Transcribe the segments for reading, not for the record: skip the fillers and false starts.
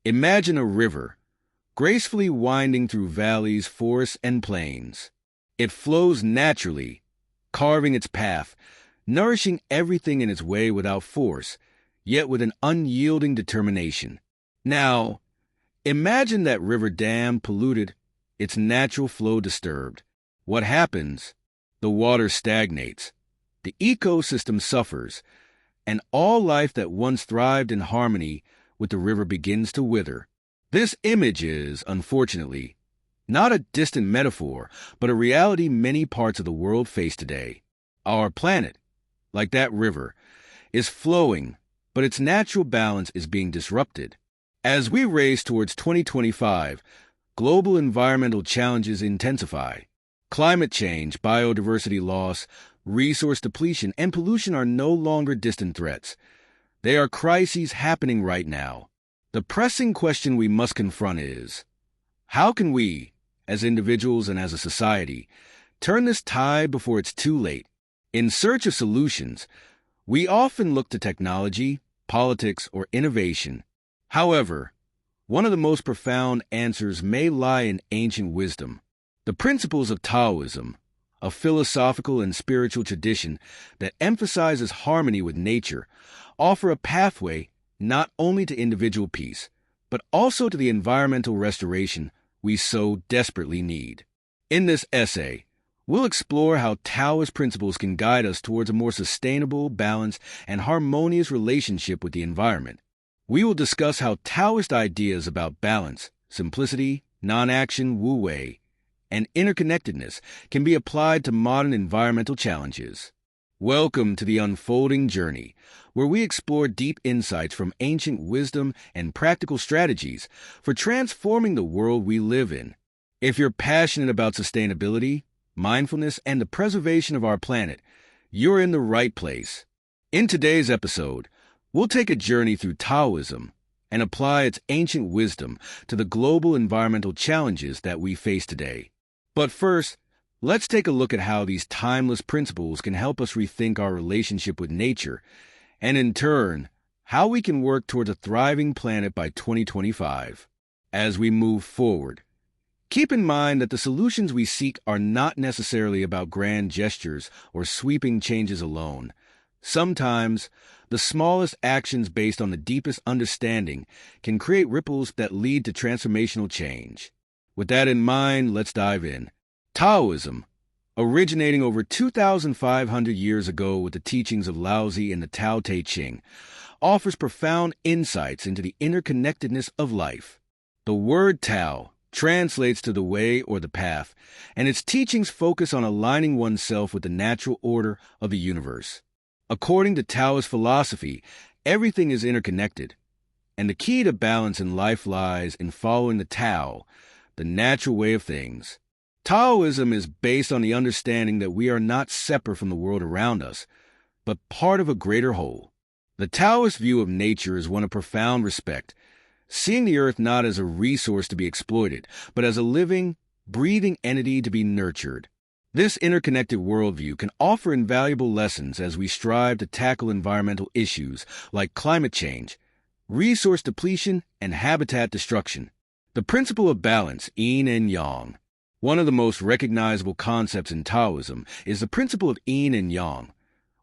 Imagine a river, gracefully winding through valleys, forests, and plains. It flows naturally, carving its path, nourishing everything in its way without force, yet with an unyielding determination. Now, imagine that river dammed, polluted, its natural flow disturbed. What happens? The water stagnates, the ecosystem suffers, and all life that once thrived in harmony with the river begins to wither. This image is, unfortunately, not a distant metaphor, but a reality many parts of the world face today. Our planet, like that river, is flowing, but its natural balance is being disrupted. As we race towards 2025, global environmental challenges intensify. Climate change, biodiversity loss, resource depletion, and pollution are no longer distant threats. They are crises happening right now. The pressing question we must confront is, how can we, as individuals and as a society, turn this tide before it's too late? In search of solutions, we often look to technology, politics, or innovation. However, one of the most profound answers may lie in ancient wisdom. The principles of Taoism, a philosophical and spiritual tradition that emphasizes harmony with nature, offer a pathway not only to individual peace, but also to the environmental restoration we so desperately need. In this essay, we'll explore how Taoist principles can guide us towards a more sustainable, balanced, and harmonious relationship with the environment. We will discuss how Taoist ideas about balance, simplicity, non-action, wu-wei, and interconnectedness can be applied to modern environmental challenges. Welcome to the unfolding journey, where we explore deep insights from ancient wisdom and practical strategies for transforming the world we live in. If you're passionate about sustainability, mindfulness, and the preservation of our planet, you're in the right place. In today's episode, we'll take a journey through Taoism and apply its ancient wisdom to the global environmental challenges that we face today. But first, let's take a look at how these timeless principles can help us rethink our relationship with nature, and in turn, how we can work towards a thriving planet by 2025. As we move forward, keep in mind that the solutions we seek are not necessarily about grand gestures or sweeping changes alone. Sometimes, the smallest actions based on the deepest understanding can create ripples that lead to transformational change. With that in mind, let's dive in. Taoism, originating over 2,500 years ago with the teachings of Laozi and the Tao Te Ching, offers profound insights into the interconnectedness of life. The word Tao translates to the way or the path, and its teachings focus on aligning oneself with the natural order of the universe. According to Taoist philosophy, everything is interconnected, and the key to balance in life lies in following the Tao, the natural way of things. Taoism is based on the understanding that we are not separate from the world around us, but part of a greater whole. The Taoist view of nature is one of profound respect, seeing the earth not as a resource to be exploited, but as a living, breathing entity to be nurtured. This interconnected worldview can offer invaluable lessons as we strive to tackle environmental issues like climate change, resource depletion, and habitat destruction. The principle of balance, yin and yang. One of the most recognizable concepts in Taoism is the principle of yin and yang,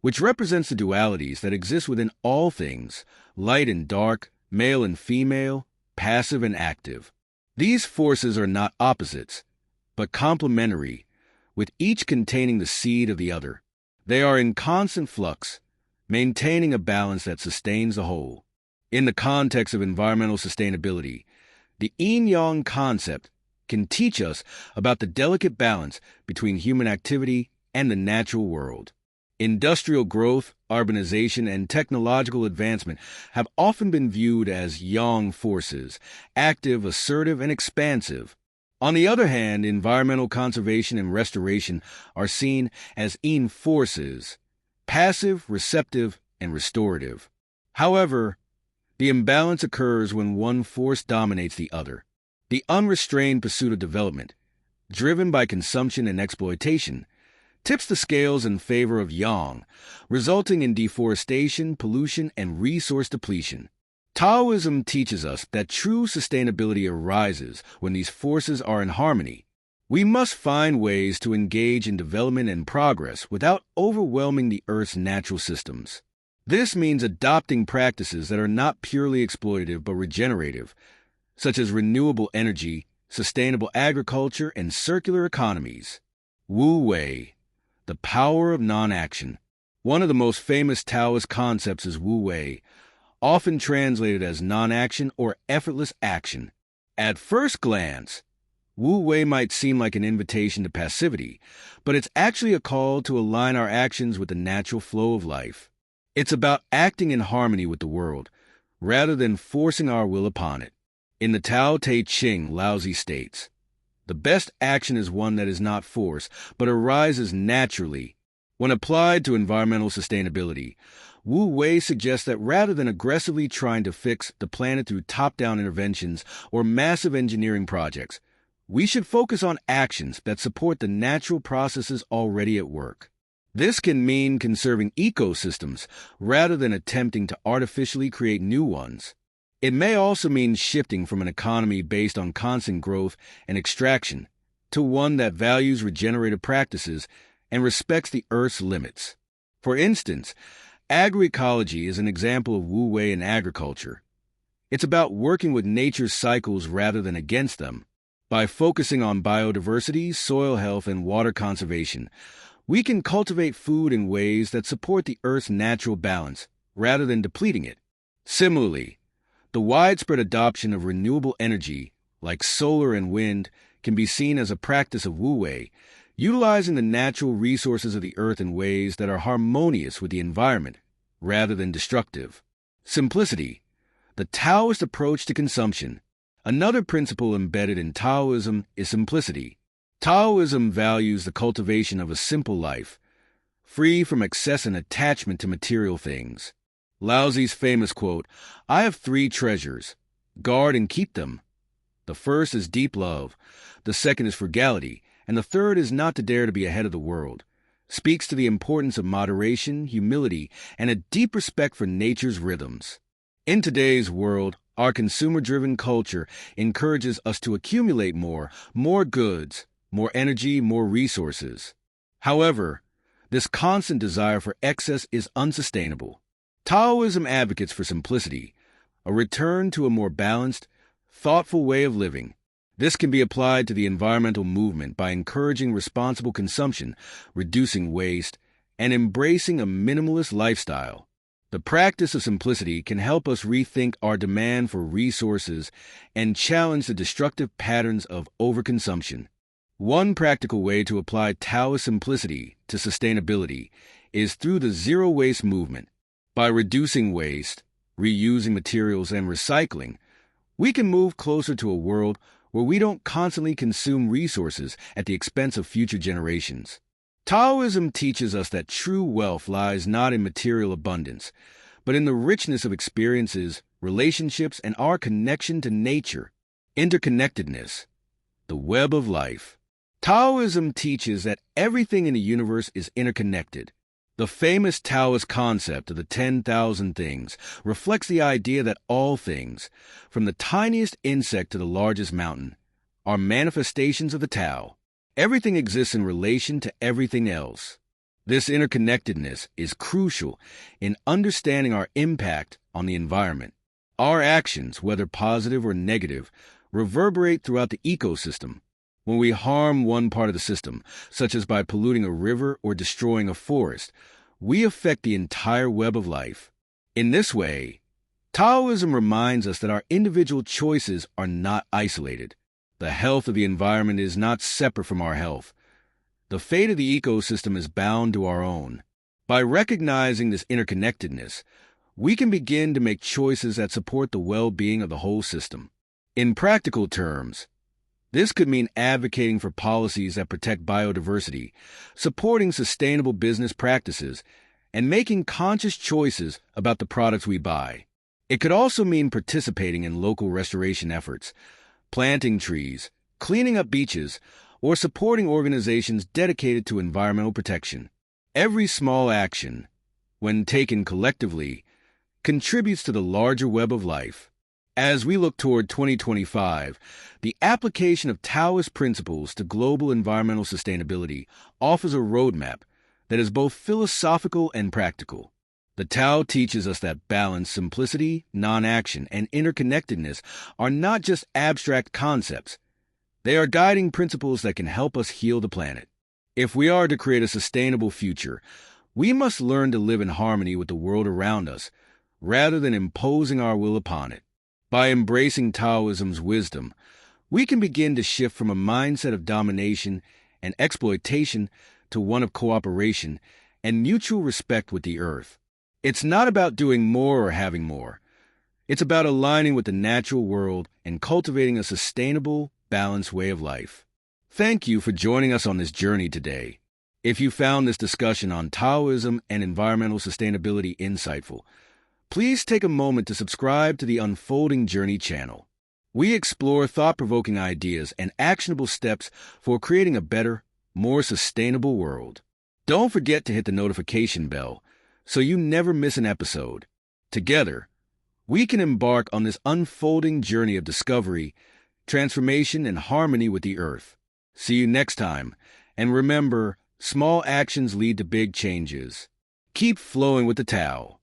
which represents the dualities that exist within all things, light and dark, male and female, passive and active. These forces are not opposites, but complementary, with each containing the seed of the other. They are in constant flux, maintaining a balance that sustains the whole. In the context of environmental sustainability, the yin-yang concept can teach us about the delicate balance between human activity and the natural world. Industrial growth, urbanization, and technological advancement have often been viewed as yang forces, active, assertive, and expansive. On the other hand, environmental conservation and restoration are seen as yin forces, passive, receptive, and restorative. However, the imbalance occurs when one force dominates the other. The unrestrained pursuit of development, driven by consumption and exploitation, tips the scales in favor of yang, resulting in deforestation, pollution, and resource depletion. Taoism teaches us that true sustainability arises when these forces are in harmony. We must find ways to engage in development and progress without overwhelming the Earth's natural systems. This means adopting practices that are not purely exploitative but regenerative, such as renewable energy, sustainable agriculture, and circular economies. Wu Wei, the power of non-action. One of the most famous Taoist concepts is Wu Wei, often translated as non-action or effortless action. At first glance, Wu Wei might seem like an invitation to passivity, but it's actually a call to align our actions with the natural flow of life. It's about acting in harmony with the world, rather than forcing our will upon it. In the Tao Te Ching, Laozi states, "The best action is one that is not forced, but arises naturally." When applied to environmental sustainability, Wu Wei suggests that rather than aggressively trying to fix the planet through top-down interventions or massive engineering projects, we should focus on actions that support the natural processes already at work. This can mean conserving ecosystems rather than attempting to artificially create new ones. It may also mean shifting from an economy based on constant growth and extraction to one that values regenerative practices and respects the Earth's limits. For instance, agroecology is an example of Wu Wei in agriculture. It's about working with nature's cycles rather than against them. By focusing on biodiversity, soil health, and water conservation, we can cultivate food in ways that support the Earth's natural balance rather than depleting it. Similarly, the widespread adoption of renewable energy, like solar and wind, can be seen as a practice of Wu Wei, utilizing the natural resources of the Earth in ways that are harmonious with the environment rather than destructive. Simplicity, the Taoist approach to consumption. Another principle embedded in Taoism is simplicity. Taoism values the cultivation of a simple life, free from excess and attachment to material things. Laozi's famous quote, "I have 3 treasures. Guard and keep them. The first is deep love, the second is frugality, and the third is not to dare to be ahead of the world," speaks to the importance of moderation, humility, and a deep respect for nature's rhythms. In today's world, our consumer-driven culture encourages us to accumulate more goods, more energy, more resources. However, this constant desire for excess is unsustainable. Taoism advocates for simplicity, a return to a more balanced, thoughtful way of living. This can be applied to the environmental movement by encouraging responsible consumption, reducing waste, and embracing a minimalist lifestyle. The practice of simplicity can help us rethink our demand for resources and challenge the destructive patterns of overconsumption. One practical way to apply Taoist simplicity to sustainability is through the zero-waste movement. By reducing waste, reusing materials, and recycling, we can move closer to a world where we don't constantly consume resources at the expense of future generations. Taoism teaches us that true wealth lies not in material abundance, but in the richness of experiences, relationships, and our connection to nature. Interconnectedness, the web of life. Taoism teaches that everything in the universe is interconnected. The famous Taoist concept of the 10,000 things reflects the idea that all things, from the tiniest insect to the largest mountain, are manifestations of the Tao. Everything exists in relation to everything else. This interconnectedness is crucial in understanding our impact on the environment. Our actions, whether positive or negative, reverberate throughout the ecosystem. When we harm one part of the system, such as by polluting a river or destroying a forest, we affect the entire web of life. In this way, Taoism reminds us that our individual choices are not isolated. The health of the environment is not separate from our health. The fate of the ecosystem is bound to our own. By recognizing this interconnectedness, we can begin to make choices that support the well-being of the whole system. In practical terms, this could mean advocating for policies that protect biodiversity, supporting sustainable business practices, and making conscious choices about the products we buy. It could also mean participating in local restoration efforts, planting trees, cleaning up beaches, or supporting organizations dedicated to environmental protection. Every small action, when taken collectively, contributes to the larger web of life. As we look toward 2025, the application of Taoist principles to global environmental sustainability offers a roadmap that is both philosophical and practical. The Tao teaches us that balance, simplicity, non-action, and interconnectedness are not just abstract concepts. They are guiding principles that can help us heal the planet. If we are to create a sustainable future, we must learn to live in harmony with the world around us, rather than imposing our will upon it. By embracing Taoism's wisdom, we can begin to shift from a mindset of domination and exploitation to one of cooperation and mutual respect with the earth. It's not about doing more or having more. It's about aligning with the natural world and cultivating a sustainable, balanced way of life. Thank you for joining us on this journey today. If you found this discussion on Taoism and environmental sustainability insightful, please take a moment to subscribe to the Unfolding Journey channel. We explore thought-provoking ideas and actionable steps for creating a better, more sustainable world. Don't forget to hit the notification bell so you never miss an episode. Together, we can embark on this unfolding journey of discovery, transformation, and harmony with the earth. See you next time, and remember, small actions lead to big changes. Keep flowing with the Tao.